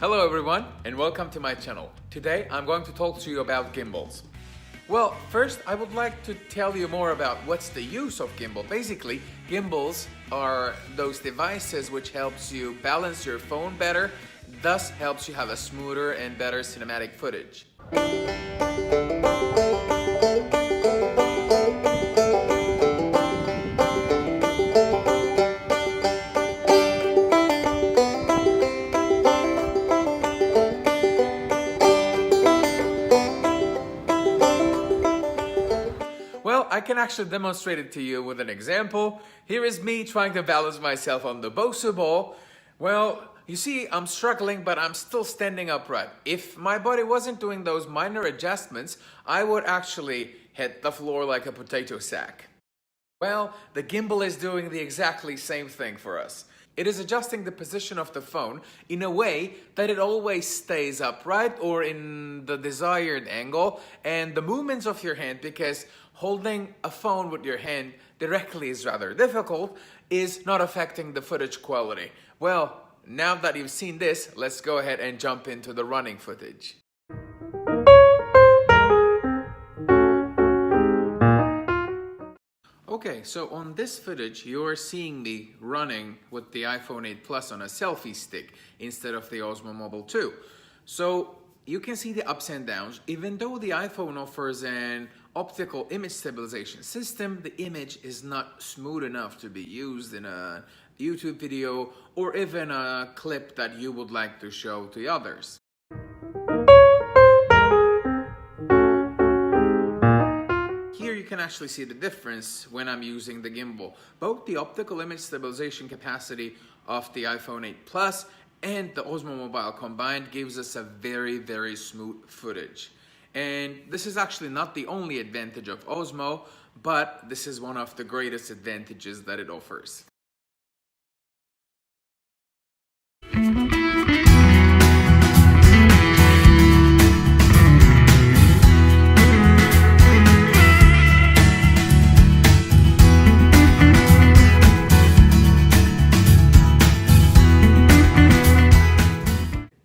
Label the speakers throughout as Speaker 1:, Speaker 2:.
Speaker 1: Hello everyone and welcome to my channel. Today I'm going to talk to you about gimbals. Well, first I would like to tell you more about what's the use of gimbal. Basically, gimbals are those devices which helps you balance your phone better, thus helps you have a smoother and better cinematic footage. Well, I can actually demonstrate it to you with an example. Here is me trying to balance myself on the Bosu ball. Well, you see, I'm struggling, but I'm still standing upright. If my body wasn't doing those minor adjustments, I would actually hit the floor like a potato sack. Well, the gimbal is doing the exactly same thing for us. It is adjusting the position of the phone in a way that it always stays upright or in the desired angle, and the movements of your hand, because holding a phone with your hand directly is rather difficult, is not affecting the footage quality. Well, now that you've seen this, let's go ahead and jump into the running footage. Okay, so on this footage, you're seeing me running with the iPhone 8 Plus on a selfie stick instead of the Osmo Mobile 2. So you can see the ups and downs. Even though the iPhone offers an optical image stabilization system, the image is not smooth enough to be used in a YouTube video or even a clip that you would like to show to others. Here you can actually see the difference when I'm using the gimbal. Both the optical image stabilization capacity of the iPhone 8 Plus and the Osmo Mobile combined gives us a very smooth footage. And this is actually not the only advantage of Osmo, but this is one of the greatest advantages that it offers.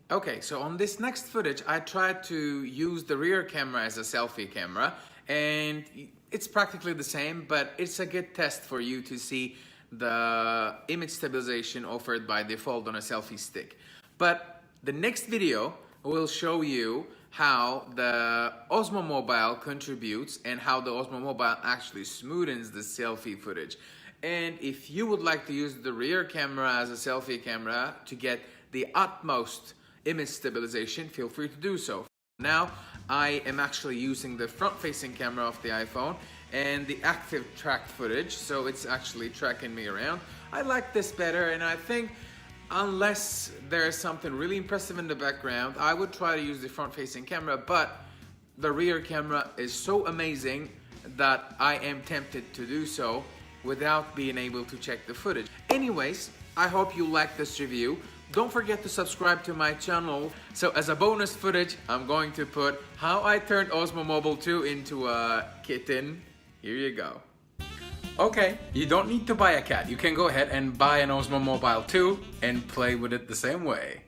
Speaker 1: Okay, so on this next footage, I tried to use the rear camera as a selfie camera, and it's practically the same, but it's a good test for you to see the image stabilization offered by default on a selfie stick. But the next video will show you how the Osmo Mobile contributes and how the Osmo Mobile actually smoothens the selfie footage. And if you would like to use the rear camera as a selfie camera to get the utmost image stabilization, feel free to do so. Now I am actually using the front-facing camera of the iPhone and the active track footage, so it's actually tracking me around. I like this better, and I think unless there's something really impressive in the background, I would try to use the front-facing camera, but the rear camera is so amazing that I am tempted to do so without being able to check the footage. Anyways, I hope you like this review. Don't forget to subscribe to my channel. So as a bonus footage, I'm going to put how I turned Osmo Mobile 2 into a kitten. Here you go. Okay, you don't need to buy a cat. You can go ahead and buy an Osmo Mobile 2 and play with it the same way.